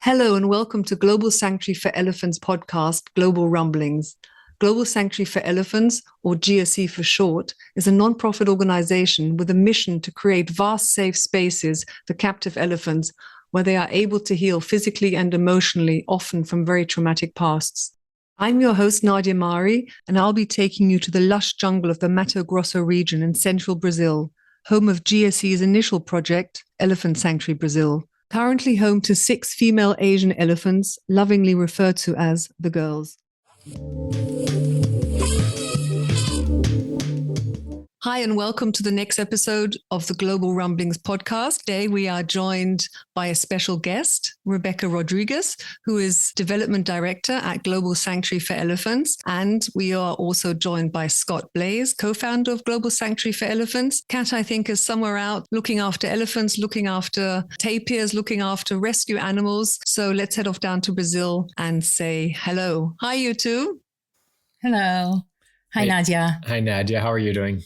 Hello and welcome to Global Sanctuary for Elephants podcast, Global Rumblings. Global Sanctuary for Elephants, or GSE for short, is a non-profit organization with a mission to create vast safe spaces for captive elephants where they are able to heal physically and emotionally, often from very traumatic pasts. I'm your host, Nadia Mari, and I'll be taking you to the lush jungle of the Mato Grosso region in central Brazil, home of GSE's initial project, Elephant Sanctuary Brazil. Currently home to 6 female Asian elephants, lovingly referred to as the girls. Hi, and welcome to the next episode of the Global Rumblings podcast. Today, we are joined by a special guest, Rebecca Rodriguez, who is Development Director at Global Sanctuary for Elephants. And we are also joined by Scott Blaze, co-founder of Global Sanctuary for Elephants. Kat, I think, is somewhere out looking after elephants, looking after tapirs, looking after rescue animals. So let's head off down to Brazil and say hello. Hi, you two. Hello. Hi, Nadia. Hi, Nadia. How are you doing?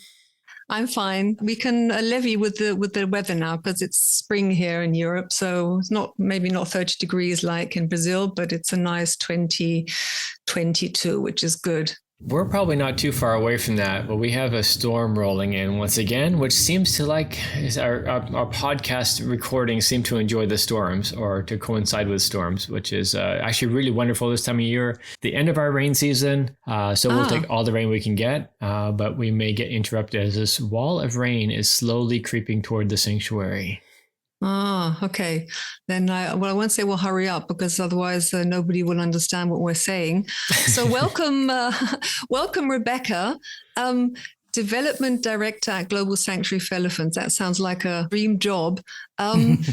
I'm fine. We can levy with the weather now because it's spring here in Europe. So it's maybe not 30 degrees like in Brazil, but it's a nice 22, which is good. We're probably not too far away from that, but we have a storm rolling in once again, which seems to our podcast recordings seem to enjoy the storms or to coincide with storms, which is actually really wonderful this time of year. The end of our rain season, so we'll take all the rain we can get, but we may get interrupted as this wall of rain is slowly creeping toward the sanctuary. Okay. Then I won't say we'll hurry up because otherwise nobody will understand what we're saying. So welcome, Rebecca, Development Director at Global Sanctuary for Elephants. That sounds like a dream job.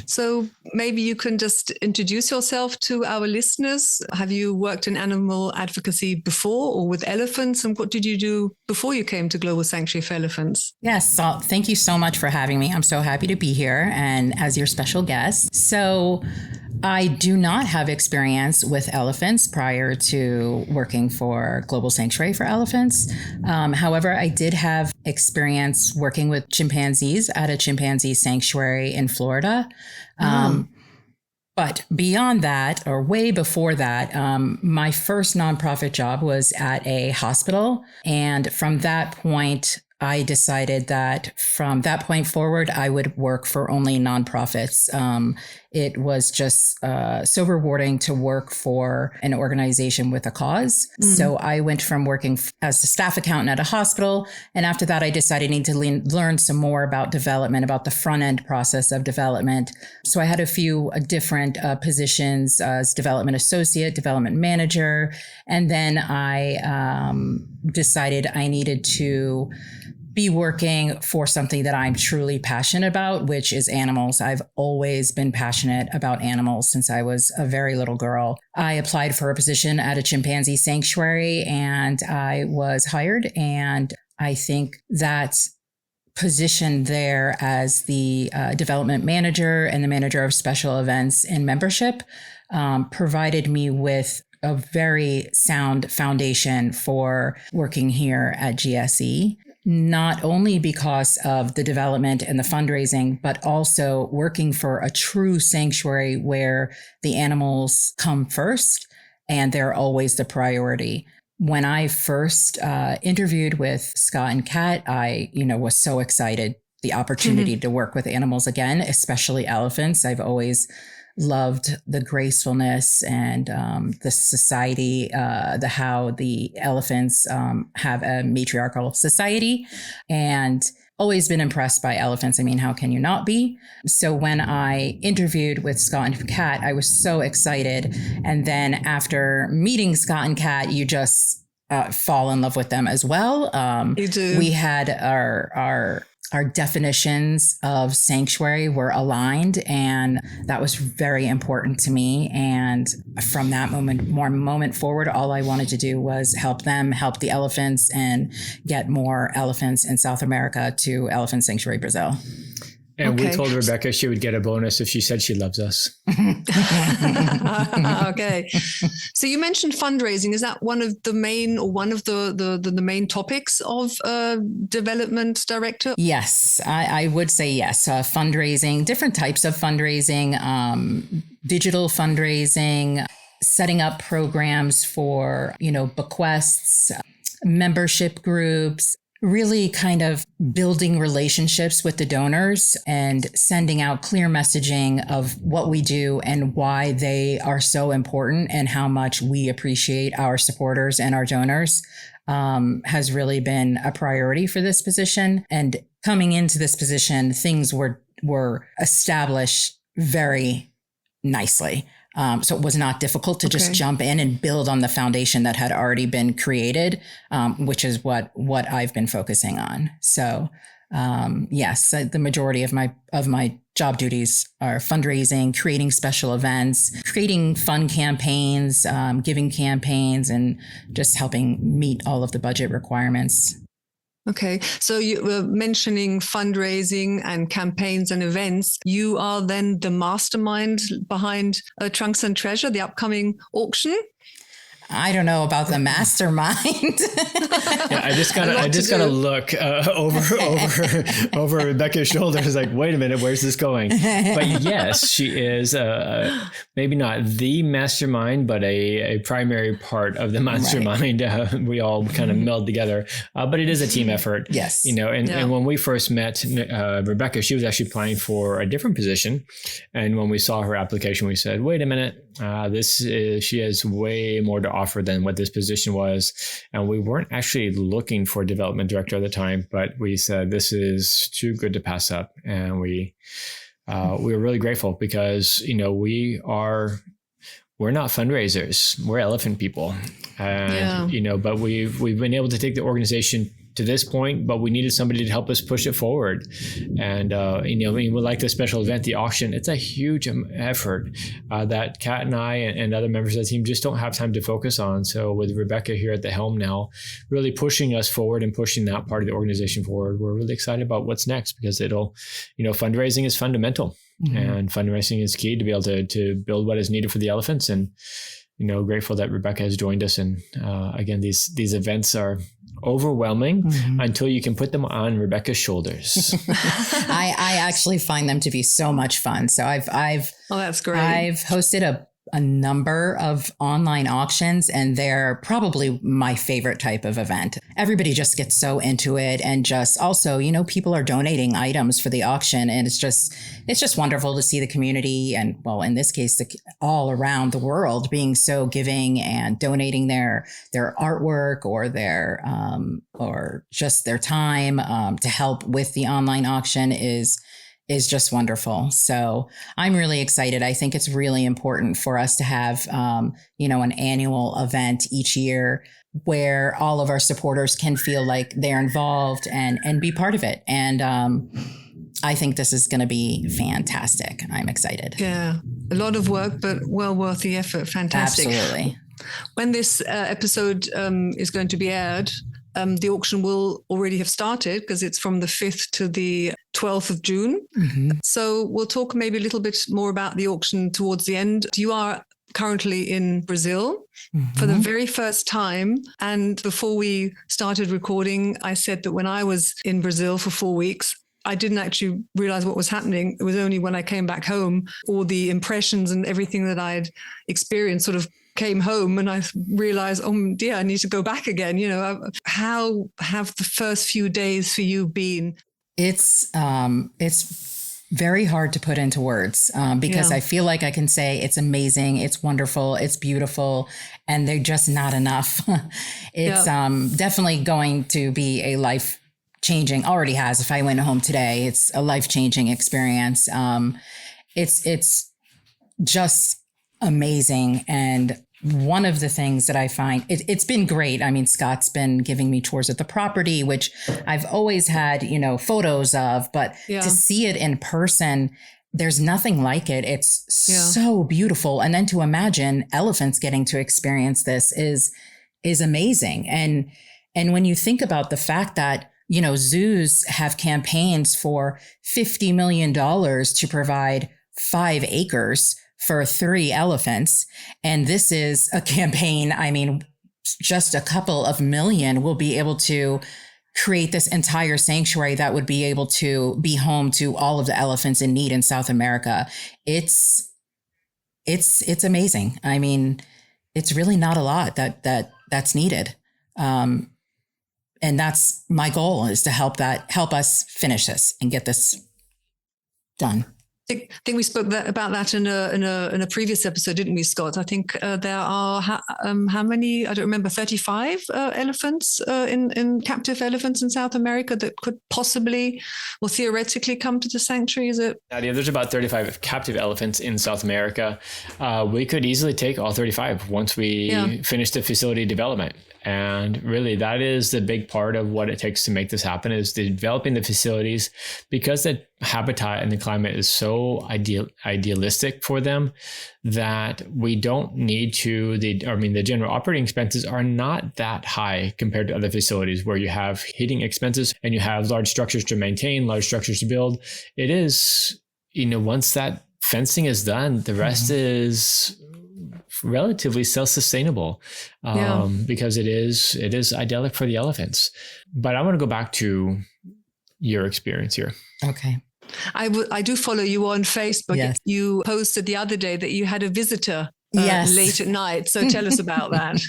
So maybe you can just introduce yourself to our listeners. Have you worked in animal advocacy before or with elephants? And what did you do before you came to Global Sanctuary for Elephants? Yes, so thank you so much for having me. I'm so happy to be here and as your special guest. So I do not have experience with elephants prior to working for Global Sanctuary for Elephants. However, I did have experience working with chimpanzees at a chimpanzee sanctuary in Florida. But beyond that, or way before that, my first nonprofit job was at a hospital. And from that point, I decided that from that point forward, I would work for only nonprofits. It was just so rewarding to work for an organization with a cause. So I went from working as a staff accountant at a hospital. And after that, I decided I need to learn some more about development, about the front end process of development. So I had a few different positions as development associate, development manager. And then I decided I needed to be working for something that I'm truly passionate about, which is animals. I've always been passionate about animals since I was a very little girl. I applied for a position at a chimpanzee sanctuary and I was hired. And I think that position there as the development manager and the manager of special events and membership provided me with a very sound foundation for working here at GSE. Not only because of the development and the fundraising, but also working for a true sanctuary where the animals come first and they're always the priority. When I first interviewed with Scott and Kat, I was so excited, the opportunity to work with animals again, especially elephants. I've always loved the gracefulness and the society, how the elephants have a matriarchal society, and always been impressed by elephants. I mean, how can you not be? So when I interviewed with Scott and Kat, I was so excited. And then after meeting Scott and Kat, you just fall in love with them as well. You do. We had our definitions of sanctuary were aligned, and that was very important to me. And from that moment forward, all I wanted to do was help the elephants, and get more elephants in South America to Elephant Sanctuary Brazil. And we Okay. told Rebecca she would get a bonus if she said she loves us. Okay. So you mentioned fundraising. Is that one of the main main topics of development director? Yes, I would say yes. Fundraising, different types of fundraising, digital fundraising, setting up programs for, bequests, membership groups, really kind of building relationships with the donors and sending out clear messaging of what we do and why they are so important and how much we appreciate our supporters and our donors has really been a priority for this position. And coming into this position, things were established very nicely. So it was not difficult to just jump in and build on the foundation that had already been created, which is what I've been focusing on. So yes, the majority of my job duties are fundraising, creating special events, creating fun campaigns, giving campaigns, and just helping meet all of the budget requirements. Okay. So you were mentioning fundraising and campaigns and events. You are then the mastermind behind Trunks and Treasure, the upcoming auction? I don't know about the mastermind. Yeah, I just gotta look over Rebecca's shoulders, like, wait a minute, where's this going? But yes, she is maybe not the mastermind, but a primary part of the mastermind. Right. We all kind of meld together, but it is a team effort. Yes, and when we first met Rebecca, she was actually applying for a different position, and when we saw her application, we said, wait a minute. She has way more to offer than what this position was. And we weren't actually looking for a development director at the time, but we said, this is too good to pass up. And we were really grateful because, we're not fundraisers, we're elephant people. And, but we've been able to take the organization to this point, but we needed somebody to help us push it forward. And, we like the special event, the auction. It's a huge effort that Kat and I and other members of the team just don't have time to focus on. So with Rebecca here at the helm now, really pushing us forward and pushing that part of the organization forward, we're really excited about what's next because fundraising is fundamental. Mm-hmm. And fundraising is key to be able to build what is needed for the elephants. And, grateful that Rebecca has joined us. And again, these events are overwhelming until you can put them on Rebecca's shoulders. I actually find them to be so much fun. So I've oh, that's great. I've hosted a number of online auctions, and they're probably my favorite type of event. Everybody just gets so into it, and just also, people are donating items for the auction, and it's just wonderful to see the community, and well, in this case, all around the world being so giving and donating their artwork or their or just their time to help with the online auction is just wonderful. So I'm really excited. I think it's really important for us to have, an annual event each year where all of our supporters can feel like they're involved and be part of it. And I think this is going to be fantastic. I'm excited. Yeah, a lot of work, but well worth the effort. Fantastic. Absolutely. When this episode is going to be aired, the auction will already have started because it's from the 5th to the 12th of June. Mm-hmm. So we'll talk maybe a little bit more about the auction towards the end. You are currently in Brazil for the very first time. And before we started recording, I said that when I was in Brazil for 4 weeks, I didn't actually realize what was happening. It was only when I came back home, all the impressions and everything that I had experienced sort of came home, and I realized, oh dear, I need to go back again. How have the first few days for you been? It's very hard to put into words because I feel like I can say it's amazing, it's wonderful, it's beautiful, and they're just not enough. It's definitely going to be a life-changing, already has. If I went home today, it's a life-changing experience. It's just amazing. And one of the things that I find, it's been great. I mean, Scott's been giving me tours of the property, which I've always had, photos of, but to see it in person, there's nothing like it. It's so beautiful. And then to imagine elephants getting to experience this is amazing. And when you think about the fact that zoos have campaigns for $50 million to provide 5 acres for 3 elephants. And this is a campaign, I mean, just a couple of million will be able to create this entire sanctuary that would be able to be home to all of the elephants in need in South America. It's amazing. I mean, it's really not a lot that's needed. And that's my goal, is to help us finish this and get this done. I think we spoke about that in a previous episode, didn't we, Scott? I think there are how many? I don't remember. 35 elephants in captive elephants in South America that could possibly or theoretically come to the sanctuary. Is it? Yeah, there's about 35 captive elephants in South America. We could easily take all 35 once we finish the facility development. And really, that is the big part of what it takes to make this happen, is developing the facilities, because the habitat and the climate is so idealistic for them that we don't need to, the general operating expenses are not that high compared to other facilities where you have heating expenses and you have large structures to maintain, large structures to build. It is, once that fencing is done, the rest is relatively self-sustainable, because it is idyllic for the elephants. But I want to go back to your experience here. Okay. I do follow you on Facebook. Yes. You posted the other day that you had a visitor late at night. So tell us about that.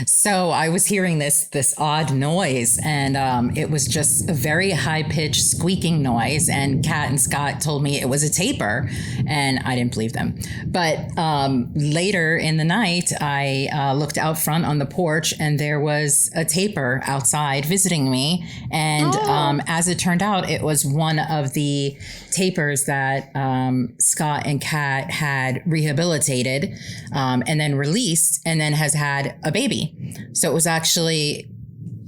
So I was hearing this odd noise, and it was just a very high-pitched squeaking noise. And Kat and Scott told me it was a tapir, and I didn't believe them. But later in the night, I looked out front on the porch, and there was a tapir outside visiting me. And as it turned out, it was one of the tapirs that Scott and Kat had rehabilitated and then released, and then has had a baby. So it was actually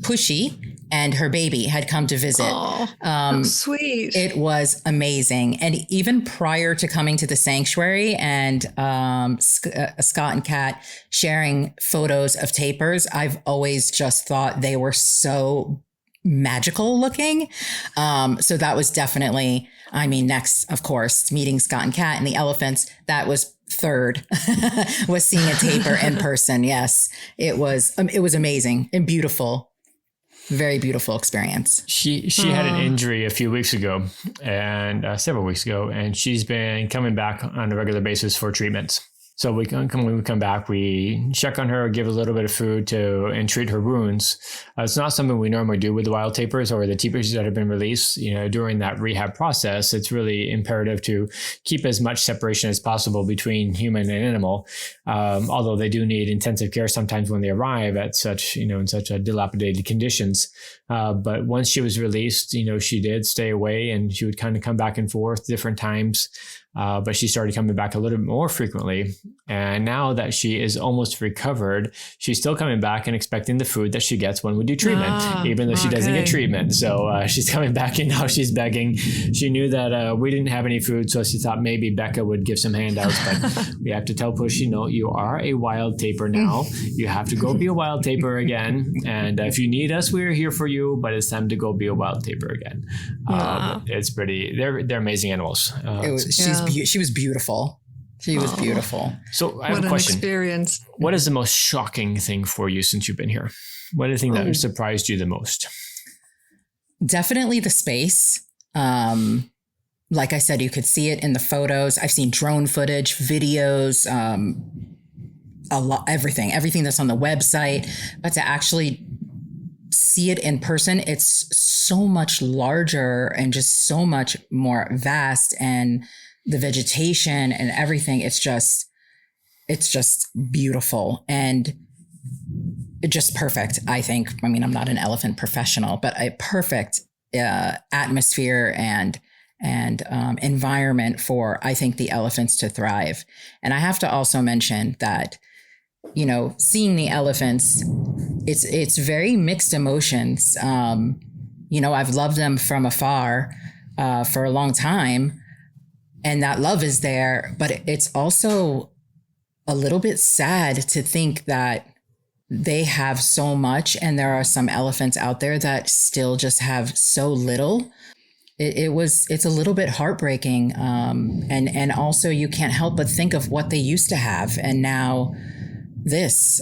Pushy and her baby had come to visit. Oh, sweet. It was amazing. And even prior to coming to the sanctuary and Scott and Kat sharing photos of tapirs, I've always just thought they were so magical looking. So that was definitely, next, of course, meeting Scott and Kat and the elephants. That was third, was seeing a tapir in person. Yes, it was amazing and beautiful. Very beautiful experience. She had an injury a few weeks ago, and several weeks ago, and she's been coming back on a regular basis for treatments. So when we come back, we check on her, give a little bit of food and treat her wounds. It's not something we normally do with the wild tapirs or the tapirs that have been released. During that rehab process, it's really imperative to keep as much separation as possible between human and animal. Although they do need intensive care sometimes when they arrive at such, in such a dilapidated conditions. But once she was released, she did stay away, and she would kind of come back and forth different times. But she started coming back a little bit more frequently. And now that she is almost recovered, she's still coming back and expecting the food that she gets when we do treatment, even though she doesn't get treatment. So she's coming back, and now she's begging. She knew that we didn't have any food, so she thought maybe Becca would give some handouts. But we have to tell Pushy, no, you are a wild tapir now. You have to go be a wild tapir again. And if you need us, we're here for you. But it's time to go be a wild tapir again. It's pretty. They're amazing animals. She was beautiful. She was beautiful. So I have a question. Experience. What is the most shocking thing for you since you've been here? What is the thing that surprised you the most? Definitely the space. Like I said, you could see it in the photos. I've seen drone footage, videos, everything that's on the website. But to actually see it in person, it's so much larger and just so much more vast, and the vegetation and everything, it's just beautiful and just perfect. I think, I'm not an elephant professional, but a perfect atmosphere and environment for, I think, the elephants to thrive. And I have to also mention that, seeing the elephants, it's very mixed emotions. I've loved them from afar for a long time, and that love is there, but it's also a little bit sad to think that they have so much, and there are some elephants out there that still just have so little. It's a little bit heartbreaking. And also you can't help but think of what they used to have. And now this,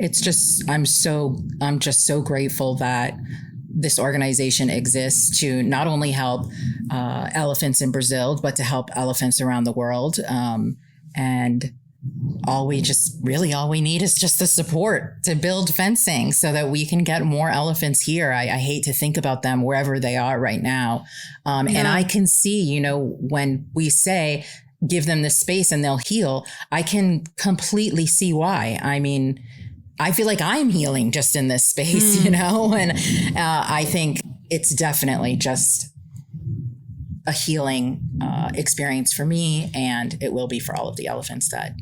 it's just, I'm just so grateful that this organization exists to not only help elephants in Brazil, but to help elephants around the world. And all we need is just the support to build fencing so that we can get more elephants here. I hate to think about them wherever they are right now. And I can see, when we say, give them the space and they'll heal, I can completely see why. I mean, I feel like I'm healing just in this space, and I think it's definitely just a healing experience for me, and it will be for all of the elephants that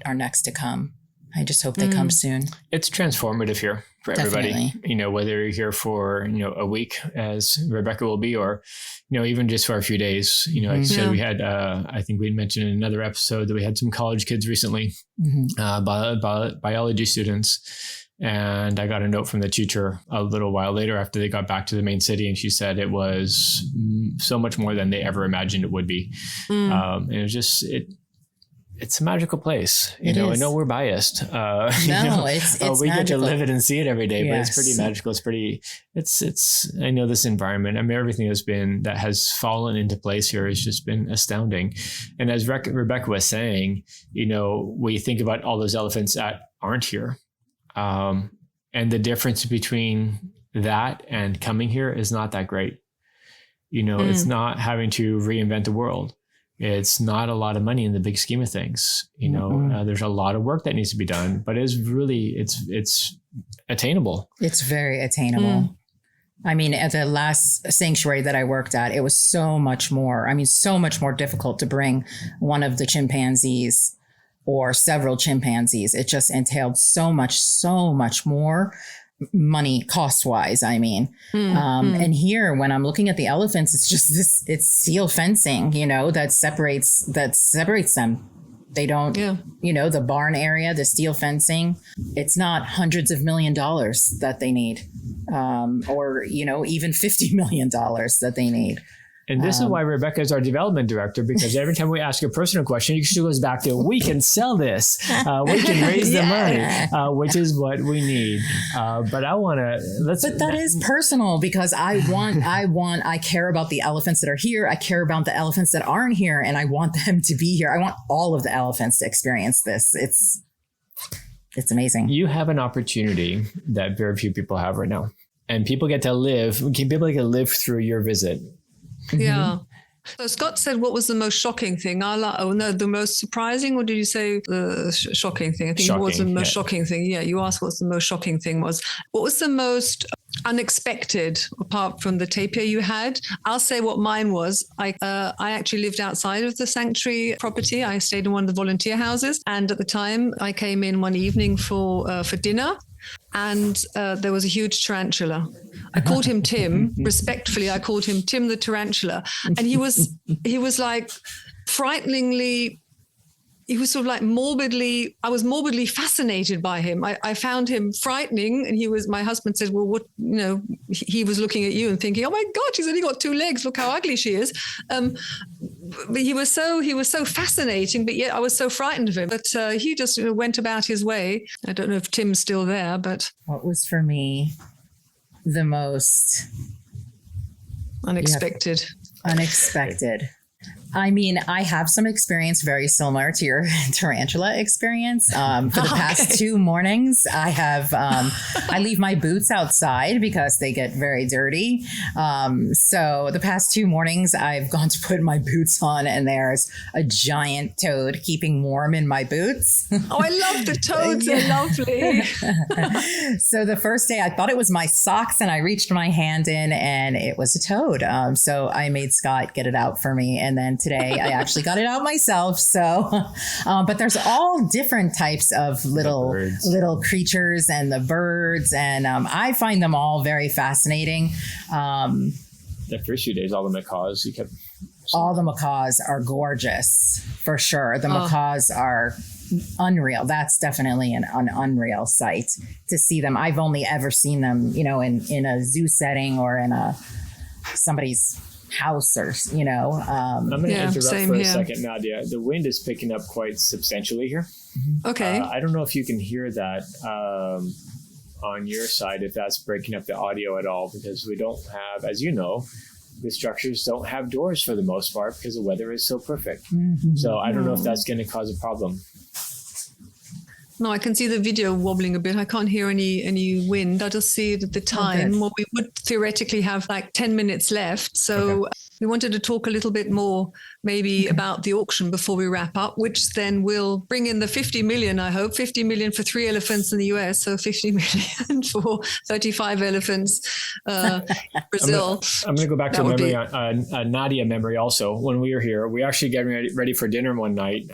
are next to come. I just hope they come soon. It's transformative here for everybody. Definitely. Whether you're here for a week, as Rebecca will be, or even just for a few days. Like I said, we had I think we mentioned in another episode that we had some college kids recently, biology students. And I got a note from the teacher a little while later after they got back to the main city. And she said it was so much more than they ever imagined it would be. And it was just, it's a magical place. I know we're biased. It's we magical. get to live it and see it every day, but it's pretty magical. I know this environment, everything that has fallen into place here has just been astounding. And as Rebecca was saying, we think about all those elephants that aren't here. And the difference between that and coming here is not that great. It's not having to reinvent the world. It's not a lot of money in the big scheme of things. There's a lot of work that needs to be done, but it's attainable. It's very attainable. I mean, at the last sanctuary that I worked at, it was so much more difficult to bring one of the chimpanzees or several chimpanzees. It just entailed so much more money cost wise. I mean, and here when I'm looking at the elephants, it's just it's steel fencing, that separates them. They don't, the barn area, the steel fencing, it's not hundreds of $1 million that they need, or, even $50 million that they need. And this is why Rebecca is our development director, because every time we ask a personal question, she goes back to, we can sell this, we can raise the money, which is what we need. But I want to, But that is personal, because I care about the elephants that are here. I care about the elephants that aren't here, and I want them to be here. I want all of the elephants to experience this. It's amazing. You have an opportunity that very few people have right now, and people get to live through your visit. Yeah. So Scott said, what was the most shocking thing? The most surprising, or did you say the shocking thing? I think it was the most shocking thing. Yeah, you asked what the most shocking thing was. What was the most unexpected, apart from the tapir you had? I'll say what mine was. I actually lived outside of the sanctuary property. I stayed in one of the volunteer houses. And at the time, I came in one evening for dinner. And there was a huge tarantula. I called him Tim. Respectfully, I called him Tim the tarantula. And he was like frighteningly, he was sort of like I was morbidly fascinated by him. I found him frightening. And my husband said, well, what, he was looking at you and thinking, oh my God, she's only got 2 legs. Look how ugly she is. But he was so fascinating, but yet I was so frightened of him. But he just went about his way. I don't know if Tim's still there, but. What was for me the most unexpected? Unexpected. I mean, I have some experience very similar to your tarantula experience. For the past 2 mornings, I leave my boots outside because they get very dirty. So the past 2 mornings, I've gone to put my boots on, and there's a giant toad keeping warm in my boots. Oh, I love the toads. They're lovely. So the first day I thought it was my socks, and I reached my hand in and it was a toad. So I made Scott get it out for me. And then today I actually got it out myself. So, but there's all different types of little creatures and the birds. And I find them all very fascinating. The first few days, all the macaws, all the macaws are gorgeous for sure. The macaws are unreal. That's definitely an unreal sight to see them. I've only ever seen them, in a zoo setting or in somebody's house or, I'm going to interrupt for a here. second, Nadia. The wind is picking up quite substantially here. Okay. I don't know if you can hear that on your side, if that's breaking up the audio at all, because we don't have, as you know, the structures don't have doors for the most part because the weather is so perfect. So I don't know if that's going to cause a problem. No, I can see the video wobbling a bit. I can't hear any wind. I just see it at the time. Well, we would theoretically have like 10 minutes left. So we wanted to talk a little bit more maybe about the auction before we wrap up, which then will bring in the 50 million, I hope, 50 million for 3 elephants in the US. So 50 million for 35 elephants, Brazil. I'm going to go back to a memory, a Nadia memory also. When we were here, we actually getting ready for dinner one night.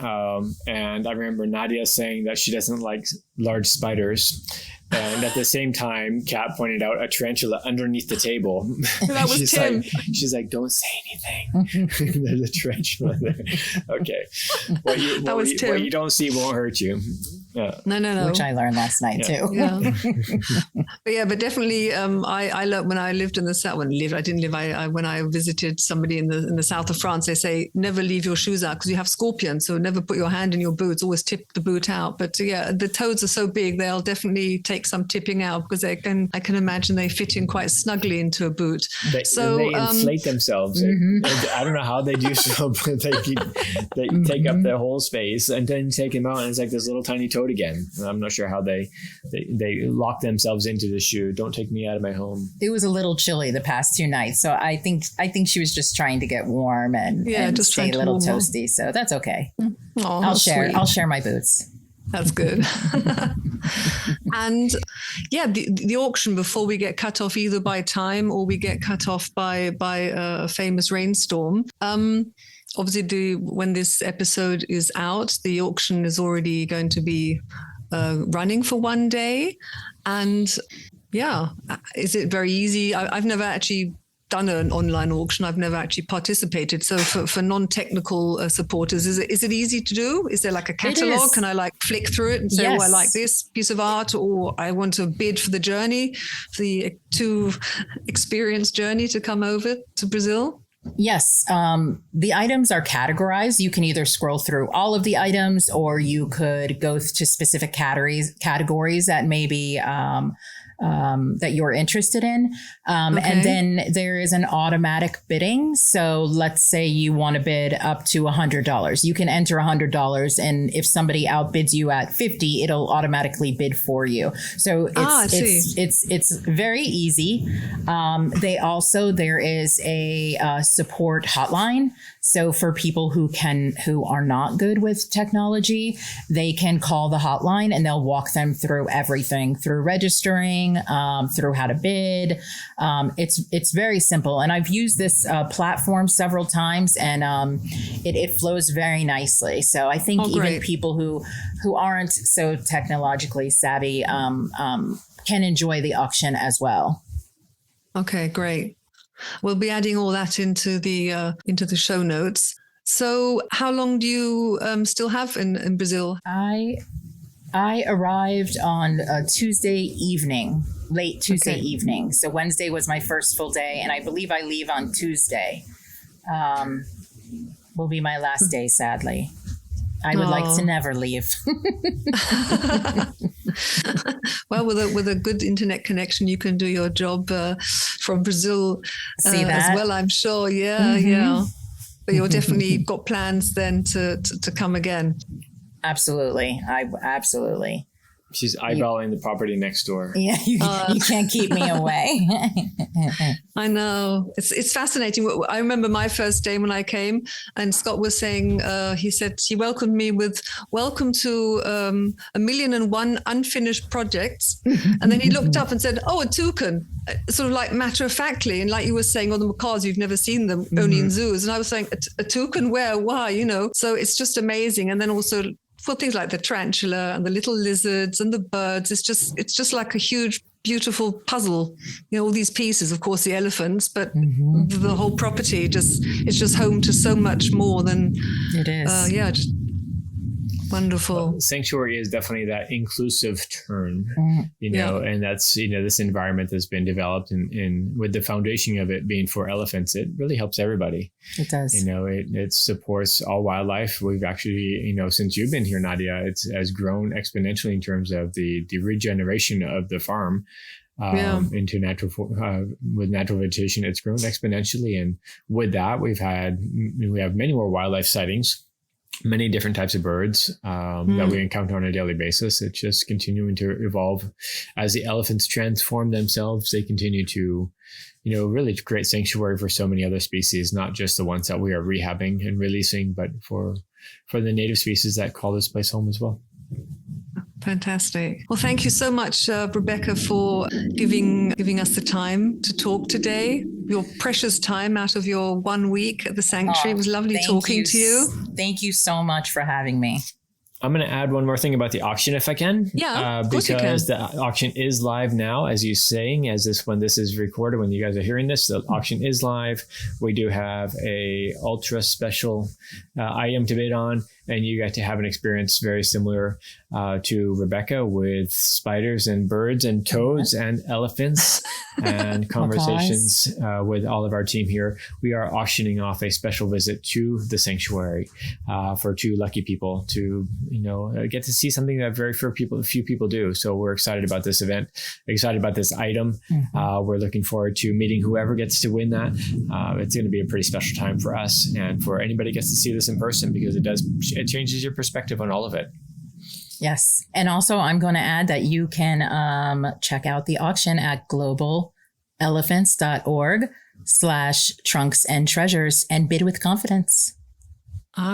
And I remember Nadia saying that she doesn't like large spiders. And at the same time, Kat pointed out a tarantula underneath the table. That was Tim. She's like, don't say anything. There's a tarantula there. Okay. What you don't see won't hurt you. Yeah. No. Which I learned last night too. Yeah. but definitely, I learned when I lived in the south. When I visited somebody in the south of France, they say never leave your shoes out because you have scorpions. So never put your hand in your boots. Always tip the boot out. But the toads are so big, they'll definitely take some tipping out because I can imagine they fit in quite snugly into a boot. They inflate themselves. I don't know how they do so, but they take up their whole space and then take them out, and it's like this little tiny toad again. I'm not sure how they lock themselves into the shoe. Don't take me out of my home. It was a little chilly the past 2 nights, so I think she was just trying to get warm and just stay a little toasty. So that's okay. I'll share my boots. That's good. And the auction before we get cut off either by time or we get cut off by a famous rainstorm. Obviously, when this episode is out, the auction is already going to be running for one day. And is it very easy? I've never actually done an online auction. I've never actually participated. So for non-technical supporters, is it easy to do? Is there like a catalog? Can I flick through it and say, I like this piece of art, or I want to bid for the journey, for the too experienced journey to come over to Brazil? Yes. The items are categorized. You can either scroll through all of the items, or you could go to specific categories that maybe that you're interested in. And then there is an automatic bidding. So let's say you want to bid up to $100. You can enter $100. And if somebody outbids you at 50, it'll automatically bid for you. So it's very easy. There is a support hotline. So for people who are not good with technology, they can call the hotline and they'll walk them through everything, through registering, through how to bid. It's very simple. And I've used this platform several times, and it flows very nicely. So I think even people who aren't so technologically savvy can enjoy the auction as well. Okay, great. We'll be adding all that into the show notes. So how long do you still have in Brazil? I arrived on Tuesday evening, late Tuesday evening. So Wednesday was my first full day, and I believe I leave on Tuesday. Will be my last day, sadly. I would like to never leave. Well, with a good internet connection, you can do your job from Brazil as well, I'm sure. Yeah. But you're definitely got plans then to come again. Absolutely. Absolutely. She's eyeballing the property next door. Yeah, you can't keep me away. I know. It's fascinating. I remember my first day when I came, and Scott was saying, he said he welcomed me with welcome to 1,000,001 unfinished projects. And then he looked up and said, a toucan, sort of like matter of factly. And like you were saying, the macaws, you've never seen them, only in zoos. And I was saying, a toucan where, why, So it's just amazing. And then also for things like the tarantula and the little lizards and the birds, it's just like a huge, beautiful puzzle. All these pieces, of course, the elephants, but the whole property it's just home to so much more than it is. Wonderful. Sanctuary is definitely that inclusive term, and that's, this environment that's been developed and with the foundation of it being for elephants, it really helps everybody. It does. It supports all wildlife. We've actually, since you've been here, Nadia, it has grown exponentially in terms of the regeneration of the farm. Into with natural vegetation, it's grown exponentially, and with that, we have many more wildlife sightings, many different types of birds that we encounter on a daily basis. It's just continuing to evolve as the elephants transform themselves. They continue to, really create sanctuary for so many other species, not just the ones that we are rehabbing and releasing, but for the native species that call this place home as well. Fantastic. Well, thank you so much, Rebecca, for giving us the time to talk today. Your precious time out of your 1 week at the sanctuary. It was lovely talking to you. Thank you so much for having me. I'm going to add one more thing about the auction if I can. Yeah, of course because you can. The auction is live now, as you're saying, when this is recorded, when you guys are hearing this, the auction is live. We do have a ultra special item to bid on, and you get to have an experience very similar to Rebecca, with spiders and birds and toads and elephants and conversations with all of our team here. We are auctioning off a special visit to the sanctuary for 2 lucky people to get to see something that very few people do. So we're excited about this event, excited about this item. We're looking forward to meeting whoever gets to win that. It's going to be a pretty special time for us and for anybody who gets to see this in person, because it changes your perspective on all of it. Yes. And also, I'm going to add that you can check out the auction at globalelephants.org/trunks and treasures and bid with confidence.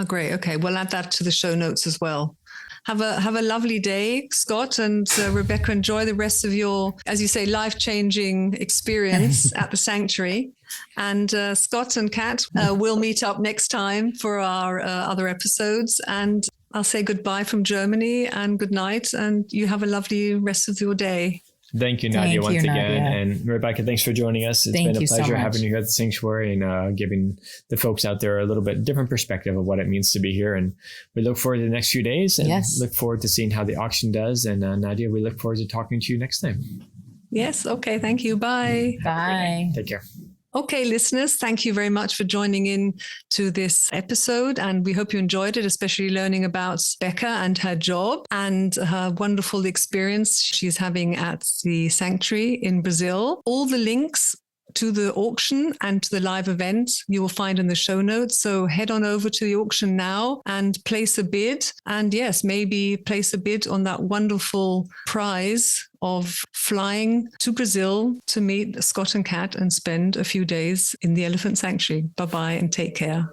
Great. Okay. We'll add that to the show notes as well. Have a lovely day, Scott, and Rebecca. Enjoy the rest of your, as you say, life-changing experience at the sanctuary. And Scott and Kat, we'll meet up next time for our other episodes. And I'll say goodbye from Germany and good night. And you have a lovely rest of your day. Thank you, Nadia, once again. And Rebecca, thanks for joining us. It's been a pleasure having you here at the sanctuary and giving the folks out there a little bit different perspective of what it means to be here. And we look forward to the next few days and look forward to seeing how the auction does. And Nadia, we look forward to talking to you next time. Yes. Okay. Thank you. Bye. Bye. Take care. Okay, listeners, thank you very much for joining in to this episode. And we hope you enjoyed it, especially learning about Becca and her job and her wonderful experience she's having at the sanctuary in Brazil. All the links to the auction and to the live event you will find in the show notes. So head on over to the auction now and place a bid. And yes, maybe place a bid on that wonderful prize of flying to Brazil to meet Scott and Kat and spend a few days in the elephant sanctuary. Bye-bye and take care.